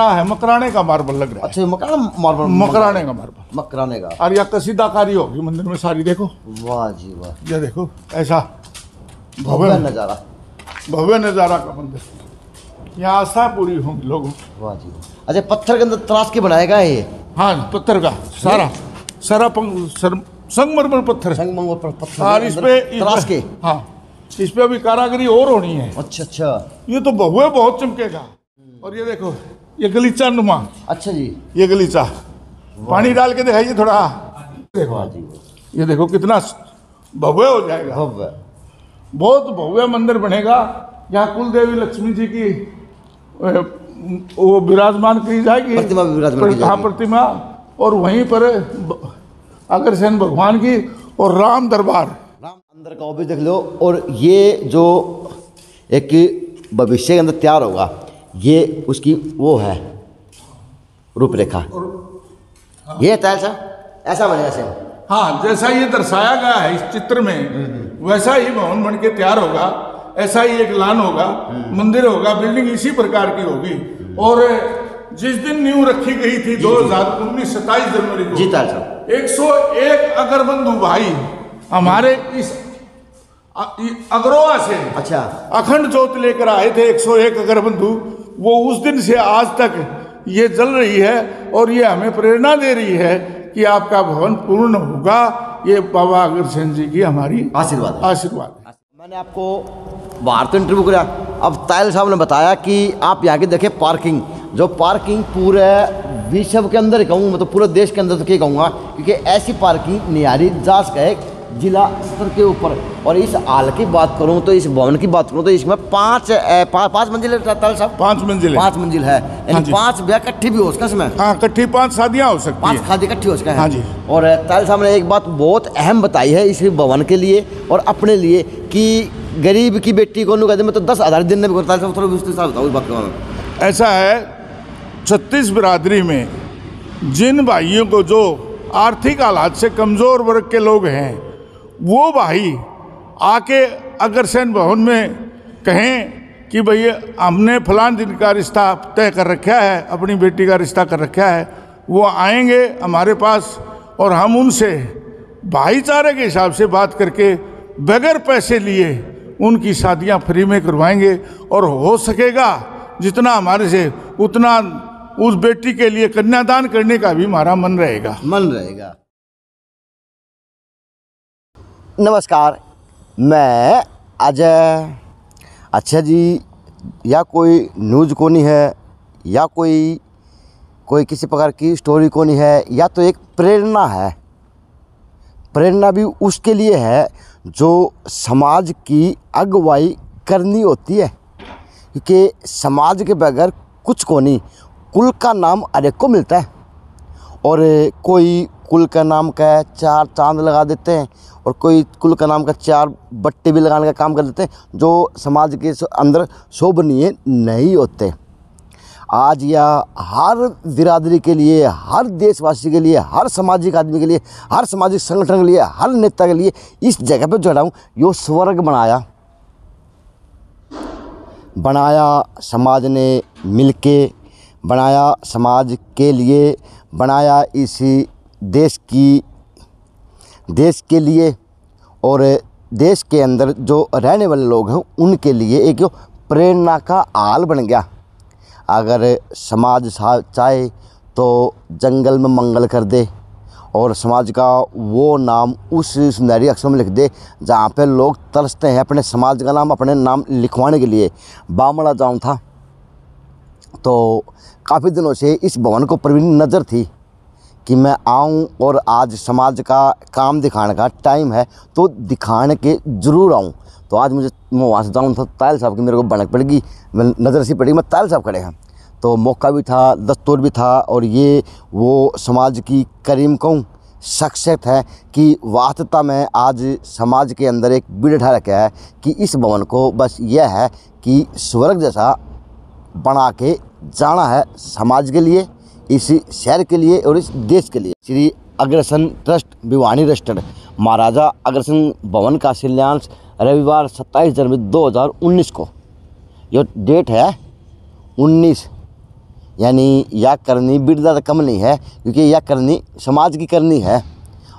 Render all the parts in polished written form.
है, मकराने का मार्बल लग रहा है। अच्छा, मकराना मार्बल, मकराने का मार्बल, मकराने का। और यह कसीदाकारी होगी मंदिर में सारी। देखो, वाह जी वाह, ये देखो ऐसा भव्य नजारा, भव्य नजारा का मंदिर। यहाँ आस्था पूरी होंगी लोगों। वाह जी। अच्छा, पत्थर के अंदर तराश के बनाएगा ये? हाँ, पत्थर का सारा संगमरमर पत्थर है। संगमरमर पत्थर और इस पे तराश के। हाँ, इस पे अभी कारागरी और होनी है। अच्छा अच्छा, ये तो भव्य बहुत चमकेगा। और ये देखो, ये गलीचा नुमा। अच्छा जी, ये गलीचा पानी डाल के दिखाइए थोड़ा। देखो जी, ये देखो कितना भव्य हो जाएगा। भव्य, बहुत भव्य मंदिर बनेगा। यहाँ कुल देवी लक्ष्मी जी की वो विराजमान की जाएगी, प्रतिमा विराजमान की हाँ, जाएगी। प्रतिमा। और वहीं पर अग्रसेन भगवान की और राम दरबार। राम अंदर का वो भी देख लो। और ये जो एक भविष्य के अंदर तैयार होगा, ये उसकी वो है रूपरेखा। ये तैयार साहब ऐसा बनेगा सेम। हाँ, जैसा ये दर्शाया गया है इस चित्र में, वैसा ही भवन बन के तैयार होगा। ऐसा ही एक लान होगा, मंदिर होगा, बिल्डिंग इसी प्रकार की होगी। और जिस दिन नींव रखी गई थी 2019 27 जनवरी को, जी तैयार साहब, 101 अगरबंधु भाई हमारे इस अगरोहा से, अच्छा, अखंड ज्योत लेकर आए थे। 101 अगरबंधु, वो उस दिन से आज तक ये जल रही है। और ये हमें प्रेरणा दे रही है कि आपका भवन पूर्ण होगा। ये बाबा अग्रसेन जी की हमारी आशीर्वाद आशीर्वाद है। मैंने आपको बाहर तो इंटरव्यू किया, अब तायल साहब ने बताया कि आप यहाँ की देखें पार्किंग, जो पार्किंग पूरे विश्व के अंदर ही कहूँ, मतलब पूरे देश के अंदर तो क्या कहूँगा, क्योंकि ऐसी पार्किंग निहारी जास का है जिला स्तर के ऊपर। और इस हाल की बात करूँ तो, इस भवन की बात करूँ तो, इसमें पाँच मंजिल है तायल साहब? 5 मंजिल, 5 मंजिल है, यानी 5 ब्याह इकट्ठी भी हो सकता है इसमें। हाँ, इकट्ठी 5 शादियाँ हो सकती 5 शादी इकट्ठी हो सकता है। हाँ जी। और तायल साहब ने एक बात बहुत अहम बताई है इस भवन के लिए और अपने लिए, कि गरीब की बेटी को कहते हैं, मतलब 10,000 दिन में भी करता है। थोड़ा विस्तार बताओ इस बात को। ऐसा है, 36 बिरादरी में जिन भाइयों को जो आर्थिक हालात से कमज़ोर वर्ग के लोग हैं, वो भाई आके अग्रसेन भवन में कहें कि भैया हमने फलान दिन का रिश्ता तय कर रखा है, अपनी बेटी का रिश्ता कर रखा है, वो आएंगे हमारे पास और हम उनसे भाईचारे के हिसाब से बात करके बगैर पैसे लिए उनकी शादियां फ्री में करवाएंगे। और हो सकेगा जितना हमारे से उतना उस बेटी के लिए कन्यादान करने का भी हमारा मन रहेगा। नमस्कार, मैं अजय। अच्छा जी, या कोई न्यूज़ को नहीं है, या कोई किसी प्रकार की स्टोरी को नहीं है, या तो एक प्रेरणा है। प्रेरणा भी उसके लिए है जो समाज की अगुवाई करनी होती है, क्योंकि समाज के बगैर कुछ को नहीं। कुल का नाम अरे को मिलता है, और कोई कुल का नाम का 4 चांद लगा देते हैं, और कोई कुल का नाम का 4 बट्टे भी लगाने का काम कर देते हैं, जो समाज के अंदर शोभनीय नहीं होते। आज या हर बिरादरी के लिए, हर देशवासी के लिए, हर सामाजिक आदमी के लिए, हर सामाजिक संगठन के लिए, हर नेता के लिए इस जगह पे जो हूँ यो स्वर्ग बनाया समाज ने मिलके, बनाया समाज के लिए, बनाया इसी देश के लिए, और देश के अंदर जो रहने वाले लोग हैं उनके लिए एक प्रेरणा का हाल बन गया। अगर समाज चाहे तो जंगल में मंगल कर दे, और समाज का वो नाम उस सुनहरी अक्षर में लिख दे जहाँ पे लोग तरसते हैं अपने समाज का नाम, अपने नाम लिखवाने के लिए। बामड़ा जाऊँ था तो काफ़ी दिनों से इस भवन को प्रवीण नज़र थी कि मैं आऊं, और आज समाज का काम दिखाने का टाइम है तो दिखाने के ज़रूर आऊं। तो आज मैं वहाँ से जाऊँ था, तायल साहब की मेरे को भनक पड़ेगी, नज़र सी पड़ेगी, मैं तायल साहब खड़े हैं, तो मौका भी था, दस्तूर भी था। और ये वो समाज की करीम कहूँ शख्सियत है कि वास्तवता में आज समाज के अंदर एक बिठा रखा है कि इस भवन को बस यह है कि स्वर्ग जैसा बना के जाना है समाज के लिए, इस शहर के लिए और इस देश के लिए। श्री अग्रसेन ट्रस्ट भिवानी रजिस्टर्ड महाराजा अग्रसेन भवन का शिलान्यास रविवार 27 जनवरी 2019 को, यह डेट है 19, यानी यह करनी बिरला तो कम नहीं है, क्योंकि यह करनी समाज की करनी है,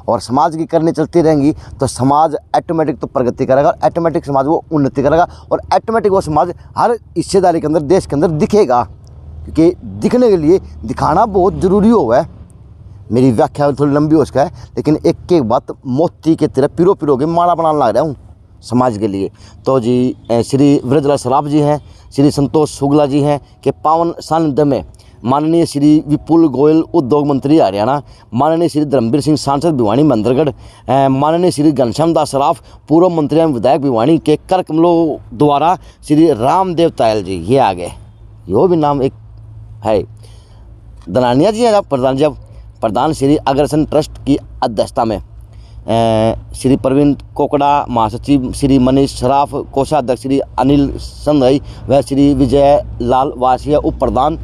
और समाज की करनी चलती रहेंगी तो समाज ऑटोमेटिक तो प्रगति करेगा, और ऑटोमेटिक समाज वो उन्नति करेगा, और ऑटोमेटिक वो समाज हर हिस्सेदारी के अंदर, देश के अंदर दिखेगा। क्योंकि दिखने के लिए दिखाना बहुत ज़रूरी हुआ है। मेरी व्याख्या थोड़ी लंबी हो सका है, लेकिन एक एक बात मोती के तरह पिरो के माला बनाने लग रहा हूँ समाज के लिए। तो जी श्री ब्रजलाल सराफ जी हैं, श्री संतोष शुक्ला जी हैं के पावन सानिध्य में माननीय श्री विपुल गोयल उद्योग मंत्री हरियाणा, माननीय श्री धर्मवीर सिंह सांसद भिवानी मंदरगढ़, माननीय श्री घनश्याम दास सराफ पूर्व मंत्री एवं विधायक भिवानी के कर कमलों द्वारा श्री रामदेव तायल जी ये आ गए, यो भी नाम एक है। दनानिया जी हैं प्रधान जी, अब प्रधान श्री अग्रसेन ट्रस्ट की अध्यक्षता में श्री प्रवीण कोकड़ा, महासचिव श्री मनीष सराफ, कोषाध्यक्ष श्री अनिल संधई व श्री विजय लाल वासिया, उप प्रधान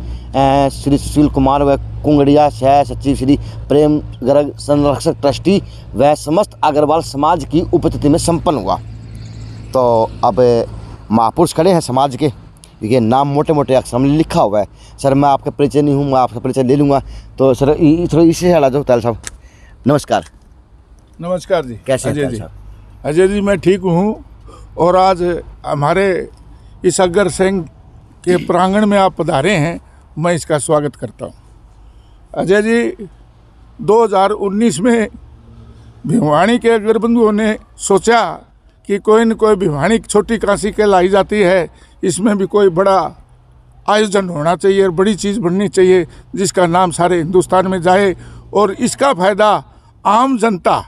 श्री सुशील कुमार व कुंगड़िया, सह सचिव श्री प्रेम गर्ग, संरक्षक ट्रस्टी व समस्त अग्रवाल समाज की उपस्थिति में संपन्न हुआ। तो अब महापुरुष खड़े हैं समाज के, देखिए नाम मोटे मोटे अक्षर में लिखा हुआ है। सर मैं आपका परिचय नहीं हूँ, मैं आपका परिचय ले लूँगा। तो सर थोड़ा इसी से हटा दो। तायल साहब नमस्कार। नमस्कार जी। कैसे अजय जी? अजय जी मैं ठीक हूँ, और आज हमारे इस अग्रसेन के प्रांगण में आप पधारे हैं, मैं इसका स्वागत करता हूँ। अजय जी 2019 में भिवानी के अग्रबंधुओं ने सोचा कि कोई न कोई भिवानी छोटी काशी कहलाई जाती है, इसमें भी कोई बड़ा आयोजन होना चाहिए और बड़ी चीज़ बननी चाहिए जिसका नाम सारे हिंदुस्तान में जाए, और इसका फ़ायदा आम जनता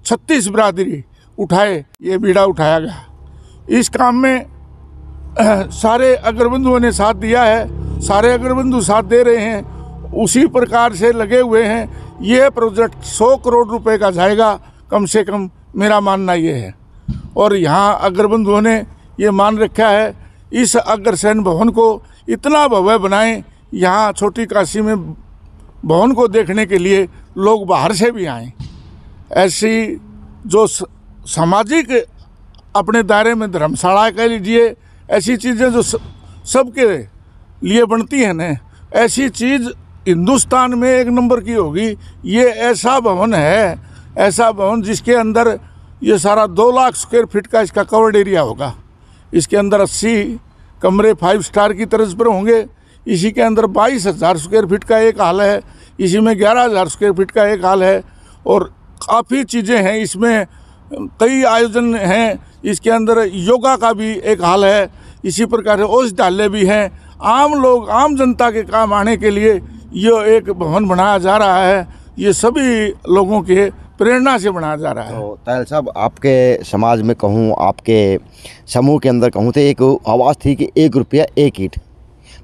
36 बिरादरी उठाए, ये बीड़ा उठाया गया। इस काम में सारे अग्रबंधुओं ने साथ दिया है, सारे अग्रबंधु साथ दे रहे हैं, उसी प्रकार से लगे हुए हैं। ये प्रोजेक्ट 100 करोड़ रुपए का जाएगा कम से कम, मेरा मानना ये है। और यहाँ अग्रबंधुओं ने ये मान रखा है इस अग्रसेन भवन को इतना भव्य बनाएं, यहाँ छोटी काशी में भवन को देखने के लिए लोग बाहर से भी आएँ। ऐसी जो सामाजिक अपने दायरे में धर्मशाला कह लीजिए, ऐसी चीज़ें जो सबके लिए बनती हैं न, ऐसी चीज़ हिंदुस्तान में एक नंबर की होगी। ये ऐसा भवन है, ऐसा भवन जिसके अंदर ये सारा 2 लाख स्क्वायर फीट का इसका कवर्ड एरिया होगा। इसके अंदर 80 कमरे 5 स्टार की तर्ज पर होंगे। इसी के अंदर 22,000 स्क्वायर फीट का एक हॉल है, इसी में 11,000 स्क्वायर फीट का एक हॉल है, और काफ़ी चीज़ें हैं इसमें, कई आयोजन हैं। इसके अंदर योगा का भी एक हॉल है, इसी प्रकार से औषधालय भी हैं। आम लोग, आम जनता के काम आने के लिए ये एक भवन बनाया जा रहा है। ये सभी लोगों के प्रेरणा से बनाया जा रहा है। तो तायल साहब आपके समाज में कहूँ, आपके समूह के अंदर कहूँ तो एक आवाज़ थी कि 1 रुपया 1 ईंट,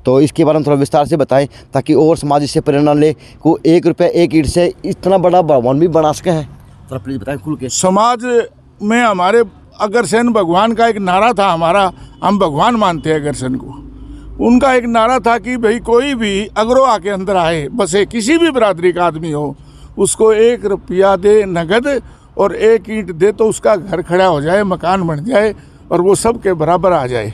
तो इसके बारे में थोड़ा विस्तार से बताएं ताकि और समाज इससे प्रेरणा ले को 1 रुपया 1 ईंट से इतना बड़ा भवन भी बना सके हैं। थोड़ा प्लीज़ बताएं खुल के। समाज में हमारे अग्रसेन भगवान का एक नारा था, हमारा, हम भगवान मानते हैं अग्रसेन को। उनका एक नारा था कि भाई कोई भी अग्रवा के अंदर आए, बसे किसी भी बिरादरी का आदमी हो, उसको 1 रुपया दे नगद और 1 ईंट दे तो उसका घर खड़ा हो जाए, मकान बन जाए और वो सब के बराबर आ जाए।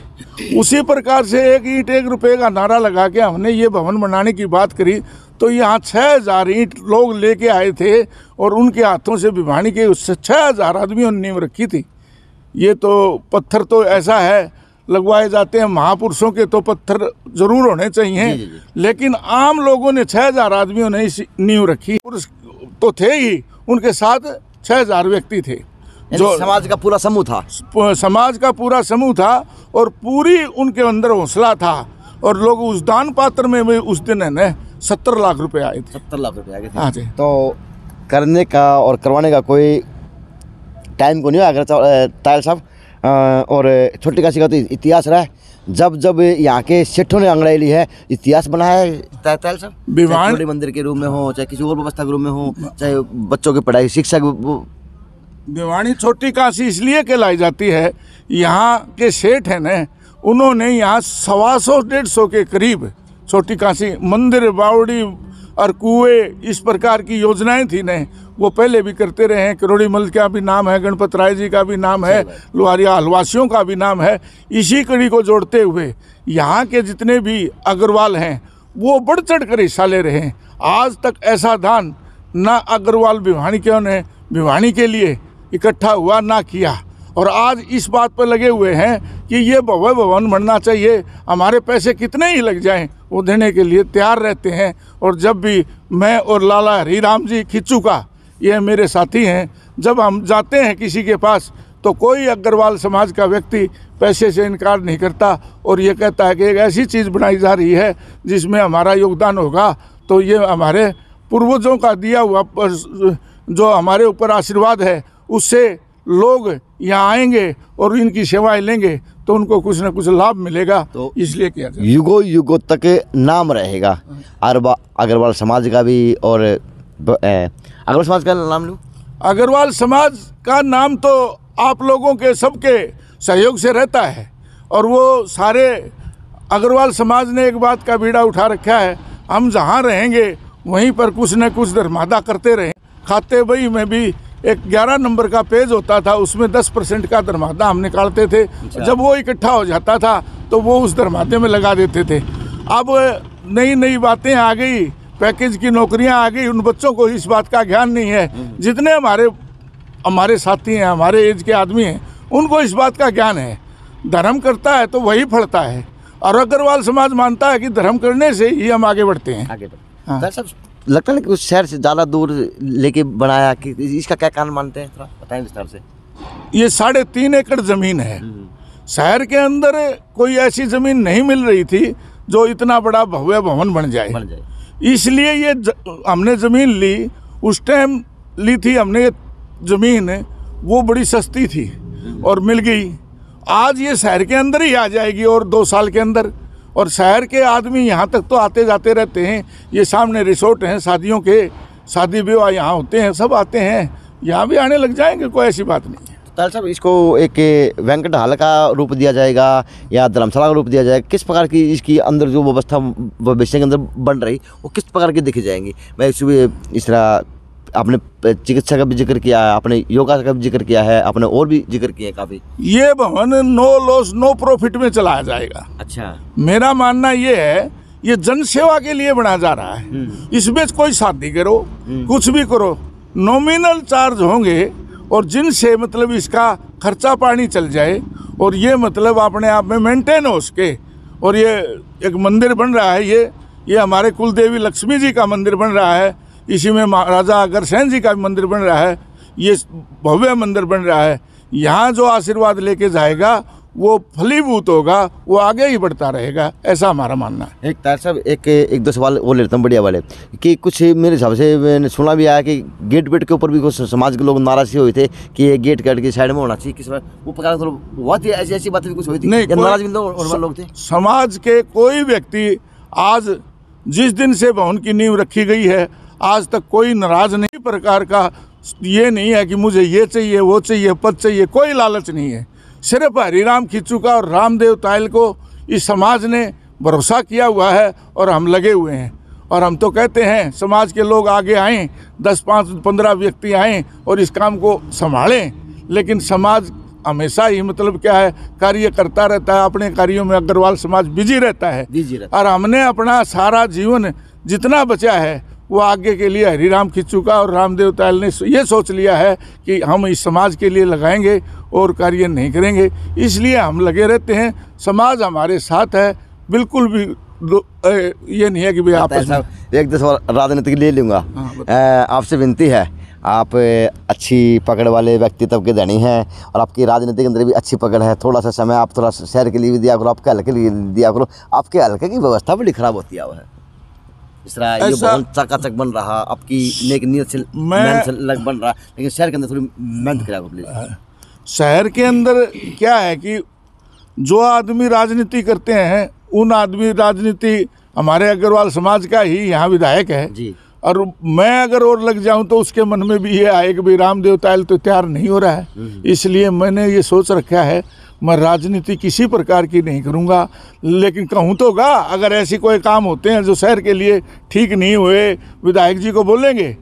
उसी प्रकार से 1 ईंट 1 रुपये का नारा लगा के हमने ये भवन बनाने की बात करी। तो यहाँ 6,000 ईंट लोग लेके आए थे और उनके हाथों से भिवानी के उससे 6,000 आदमियों ने नींव रखी थी। ये तो पत्थर तो ऐसा है लगवाए जाते हैं, महापुरुषों के तो पत्थर जरूर होने चाहिए, लेकिन आम लोगों ने 6,000 आदमियों ने इस नींव रखी। पुरुष तो थे ही, उनके साथ 6,000 व्यक्ति थे जो समाज का पूरा समूह था। समाज का पूरा समूह था और पूरी उनके अंदर हौसला था। और लोग उस दान पात्र में भी उस दिन है न 70 लाख रुपए आए थे। 70 लाख रुपए आ गए थे। हाँ जी। तो करने का और करवाने का कोई टाइम को नहीं है अगर तायल साहब। और छोटी काशी का तो इतिहास रहा है, जब जब यहाँ के सेठों ने अंग्रेजी ली है, इतिहास बना है तायल साहब। भिवानी मंदिर के रूप में हो, चाहे किसी और व्यवस्था के रूप में हो, चाहे बच्चों की पढ़ाई शिक्षा। भिवानी छोटी काशी इसलिए कहलाई जाती है, यहाँ के सेठ हैं न, उन्होंने यहाँ 125-150 के करीब छोटी काशी मंदिर, बावड़ी और कुएं, इस प्रकार की योजनाएं थी न, वो पहले भी करते रहे हैं। करोड़ी मल का भी नाम है, गणपत राय जी का भी नाम है, लोहारिया हलवासियों का भी नाम है। इसी कड़ी को जोड़ते हुए यहाँ के जितने भी अग्रवाल हैं वो बढ़ चढ़ कर हिस्सा ले रहे हैं। आज तक ऐसा दान ना अग्रवाल भिवानियों ने भिवानी के लिए इकट्ठा हुआ ना किया, और आज इस बात पर लगे हुए हैं कि ये भव्य भवन बनना चाहिए, हमारे पैसे कितने ही लग जाएं वो देने के लिए तैयार रहते हैं। और जब भी मैं और लाला हरीराम जी खिच्चू का, ये मेरे साथी हैं, जब हम जाते हैं किसी के पास तो कोई अग्रवाल समाज का व्यक्ति पैसे से इनकार नहीं करता और ये कहता है कि एक ऐसी चीज़ बनाई जा रही है जिसमें हमारा योगदान होगा, तो ये हमारे पूर्वजों का दिया हुआ जो हमारे ऊपर आशीर्वाद है उससे लोग यहाँ आएंगे और इनकी सेवाएं लेंगे तो उनको कुछ ना कुछ लाभ मिलेगा, तो इसलिए किया जाए। युगों युगों तक नाम रहेगा अग्रवाल समाज का भी। और अग्रवाल समाज का नाम लूँ, अग्रवाल समाज का नाम तो आप लोगों के सबके सहयोग से रहता है, और वो सारे अग्रवाल समाज ने एक बात का बीड़ा उठा रखा है, हम जहाँ रहेंगे वहीं पर कुछ न कुछ धर्मादा करते रहें। खाते बही में भी एक 11 नंबर का पेज होता था, उसमें 10% का धर्मादा हम निकालते थे। जब वो इकट्ठा हो जाता था तो वो उस धर्मादे में लगा देते थे। अब नई नई बातें आ गई, पैकेज की नौकरियां आ गई, उन बच्चों को इस बात का ज्ञान नहीं है। जितने हमारे साथी हैं, हमारे एज के आदमी हैं, उनको इस बात का ज्ञान है। धर्म करता है तो वही फलता है, और अग्रवाल समाज मानता है कि धर्म करने से ही हम आगे बढ़ते हैं। हाँ। सब लगता है कि उस शहर से ज़्यादा दूर लेके बनाया, कि इसका क्या कारण मानते हैं, थोड़ा बताएं विस्तार से। ये 3.5 एकड़ ज़मीन है। शहर के अंदर कोई ऐसी ज़मीन नहीं मिल रही थी जो इतना बड़ा भव्य भवन बन जाए। इसलिए ये हमने ज़मीन ली, उस टाइम ली थी हमने ये ज़मीन, वो बड़ी सस्ती थी और मिल गई। आज ये शहर के अंदर ही आ जाएगी और 2 साल के अंदर, और शहर के आदमी यहाँ तक तो आते जाते रहते हैं। ये सामने रिसोर्ट हैं शादियों के, शादी विवाह यहाँ होते हैं, सब आते हैं, यहाँ भी आने लग जाएंगे, कोई ऐसी बात नहीं है। ताल साहब, इसको एक वेंकट हॉल का रूप दिया जाएगा या धर्मशाला का रूप दिया जाएगा, किस प्रकार की इसकी अंदर जो व्यवस्था भविष्य के अंदर बन रही वो किस प्रकार की देखी जाएंगी? मैं इस तरह आपने चिकित्सा का भी जिक्र किया है, आपने योगा का भी जिक्र किया है, आपने और भी जिक्र किया है काफ़ी। ये भवन नो लॉस नो प्रॉफिट में चलाया जाएगा। अच्छा, मेरा मानना ये है, ये जन सेवा के लिए बना जा रहा है। इसमें कोई शादी करो, कुछ भी करो, नॉमिनल चार्ज होंगे, और जिनसे मतलब इसका खर्चा पानी चल जाए, और ये मतलब अपने आप में मेंटेन हो सके। और ये एक मंदिर बन रहा है, ये हमारे कुल देवी लक्ष्मी जी का मंदिर बन रहा है, इसी में महाराजा अग्रसेन जी का भी मंदिर बन रहा है, ये भव्य मंदिर बन रहा है। यहाँ जो आशीर्वाद लेके जाएगा वो फलीभूत होगा, वो आगे ही बढ़ता रहेगा, ऐसा हमारा मानना है। एक तार साहब, एक दो सवाल वो लेता हूँ बढ़िया वाले, कि कुछ मेरे हिसाब से मैंने सुना भी आया कि गेट के ऊपर भी कुछ समाज के लोग नाराज हुए थे कि ये गेट के साइड में होना चाहिए, किस वो प्रकार हुआ थी, ऐसी बातें भी कुछ हुई थी? नहीं, नाराज लोग थे। समाज के कोई व्यक्ति आज जिस दिन से भवन की नींव रखी गई है आज तक कोई नाराज नहीं, प्रकार का ये नहीं है कि मुझे ये चाहिए वो चाहिए पद चाहिए, कोई लालच नहीं है। सिर्फ हरिराम खिच्चू का और रामदेव तायल को इस समाज ने भरोसा किया हुआ है और हम लगे हुए हैं। और हम तो कहते हैं समाज के लोग आगे आएँ, 10, 5, 15 व्यक्ति आएँ और इस काम को संभालें, लेकिन समाज हमेशा ही मतलब क्या है, कार्य करता रहता है, अपने कार्यों में अग्रवाल समाज बिजी रहता है। और हमने अपना सारा जीवन जितना बचा है वो आगे के लिए हरिराम खिच्चू का और रामदेव तायल ने ये सोच लिया है कि हम इस समाज के लिए लगाएंगे और कार्य नहीं करेंगे, इसलिए हम लगे रहते हैं। समाज हमारे साथ है, बिल्कुल भी ये नहीं है कि भाई आपस में। एक 10 राजनीतिक ले लूँगा। आपसे विनती है, आप अच्छी पकड़ वाले व्यक्तित्व के धनी हैं और आपकी राजनीति के अंदर भी अच्छी पकड़ है। थोड़ा सा समय आप थोड़ा शहर के लिए भी दिया करो, आपके हल्के लिए दिया करो। आपके हल्के की व्यवस्था बड़ी खराब होती है, इस तरह ये बहुत चकाचक बन रहा, आपकी नेक नीयत से मेहनत से लग बन रहा, लेकिन शहर के अंदर थोड़ी मेहनत करा प्लीज। शहर के अंदर क्या है कि जो आदमी राजनीति करते हैं उन आदमी राजनीति हमारे अग्रवाल समाज का ही यहाँ विधायक है जी। और मैं अगर और लग जाऊं तो उसके मन में भी ये आए कि भाई रामदेव तायल तो तैयार नहीं हो रहा है, इसलिए मैंने ये सोच रखा है मैं राजनीति किसी प्रकार की नहीं करूंगा। लेकिन कहूँ तो गा, अगर ऐसी कोई काम होते हैं जो शहर के लिए ठीक नहीं हुए, विधायक जी को बोलेंगे।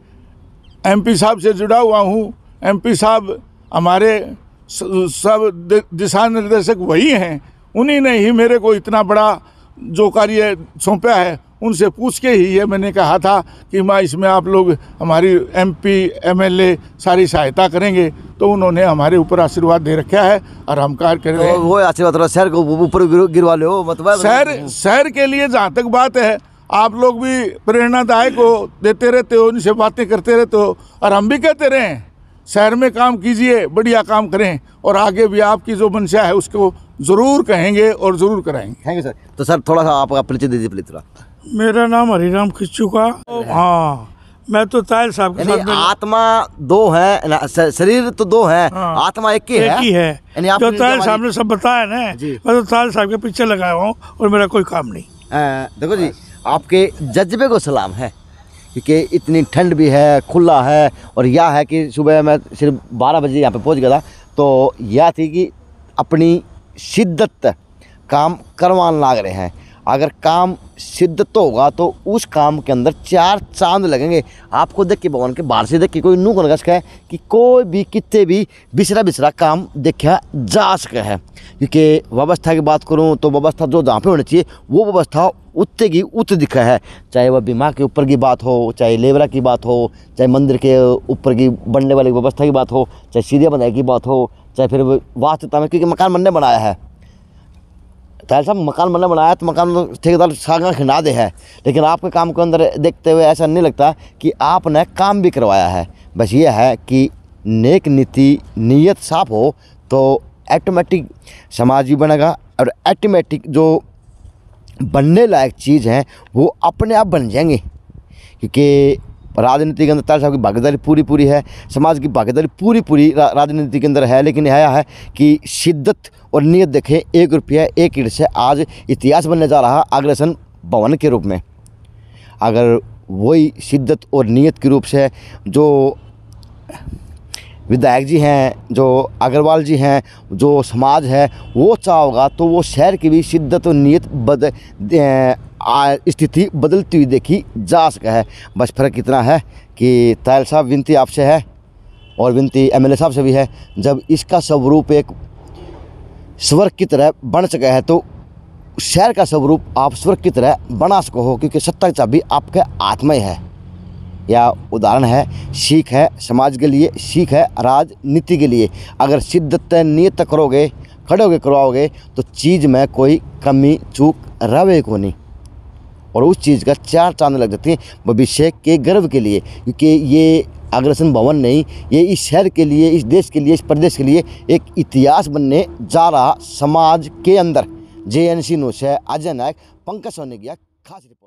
एमपी साहब से जुड़ा हुआ हूँ, एमपी साहब हमारे सब दिशा निर्देशक वही हैं, उन्हीं ने ही मेरे को इतना बड़ा जो कार्य सौंपा है उनसे पूछ के ही ये मैंने कहा था कि माँ इसमें आप लोग हमारी MP MLA सारी सहायता करेंगे, तो उन्होंने हमारे ऊपर आशीर्वाद दे रखा है और हम कार्य कर रहे हैं। तो वो आशीर्वाद शहर को ऊपर गिरवा लो मतलब शहर के लिए जहाँ तक बात है, आप लोग भी प्रेरणादायक हो, देते रहते हो, इनसे बातें करते रहते हो, और हम भी कहते रहे शहर में काम कीजिए, बढ़िया काम करें, और आगे भी आपकी जो मंशा है उसको ज़रूर कहेंगे और ज़रूर कराएंगे। Thank you sir. तो सर थोड़ा सा आपका परिचय दीजिए प्लीज थोड़ा। मेरा नाम हरिराम किच्चू का। हाँ, मैं तो तायल साहब के साथ आत्मा दो है, शरीर तो दो है, हाँ, आत्मा एक ही है। यानी जो तायल साहब ने सब बताया ना, मैं तो तायल साहब के पीछे लगाया हूँ और मेरा कोई काम नहीं। देखो जी, आपके जज्बे को सलाम है, क्योंकि इतनी ठंड भी है, खुला है, और यह है कि सुबह मैं सिर्फ 12 बजे यहाँ पे पहुँच गया था, तो यह थी कि अपनी शिद्दत काम करवाने लाग रहे हैं। अगर काम शिद्दत होगा तो उस काम के अंदर 4 चांद लगेंगे। आपको देख के भवन के बाहर से देख के कोई नू कर सका है कि कोई भी कितने भी बिसरा काम देखा जा सका है। क्योंकि व्यवस्था की बात करूं तो व्यवस्था जो जहाँ पे होनी चाहिए वो व्यवस्था उत्ते की उत दिखा है। चाहे वह बीमा के ऊपर की बात हो, चाहे लेबरा की बात हो, चाहे मंदिर के ऊपर की बनने वाली व्यवस्था की बात हो, चाहे सीढ़ियाँ बनाने की बात हो, चाहे फिर वास्तुता में, क्योंकि मकान बनने बनाया है तायल साहब, मकान बनने बनाया तो मकान ठेकेदार सागा खिंडा दे है, लेकिन आपके काम के अंदर देखते हुए ऐसा नहीं लगता कि आपने काम भी करवाया है। बस ये है कि नेक नीति नीयत साफ हो तो ऑटोमेटिक समाज भी बनेगा, और ऑटोमेटिक जो बनने लायक चीज़ हैं वो अपने आप बन जाएंगे। क्योंकि राजनीति के अंदर तायल साहब की भागीदारी पूरी है, समाज की भागीदारी पूरी राजनीति के अंदर है, लेकिन यह है कि शिद्दत और नियत देखें। 1 रुपया 1 ईंट से आज इतिहास बनने जा रहा अग्रसन भवन के रूप में। अगर वही शिद्दत और नियत के रूप से जो विधायक जी हैं, जो अग्रवाल जी हैं, जो समाज है वो चाहोगा, तो वो शहर की भी शिद्दत और नियत स्थिति बदलती हुई देखी जा सका है। बस फ़र्क इतना है कि तायल साहब, विनती आपसे है और विनती MLA साहब से भी है, जब इसका स्वरूप एक स्वर्ग की तरह बन सका है तो शहर का स्वरूप आप स्वर्ग की तरह बना सको हो, क्योंकि सत्ता की चाबी आपके हाथ में है। या उदाहरण है, सीख है समाज के लिए, सीख है राजनीति के लिए। अगर शिद्दत नियत करोगे, खड़े होकर करवाओगे, तो चीज़ में कोई कमी चूक रहे को नहीं, और उस चीज़ का 4 चांद लग जाते हैं भविष्य के गर्व के लिए। क्योंकि ये अग्रसन भवन नहीं, ये इस शहर के लिए, इस देश के लिए, इस प्रदेश के लिए एक इतिहास बनने जा रहा समाज के अंदर। JNC न्यूज़ से अजय नायक, पंकज सोनी की खास रिपोर्ट।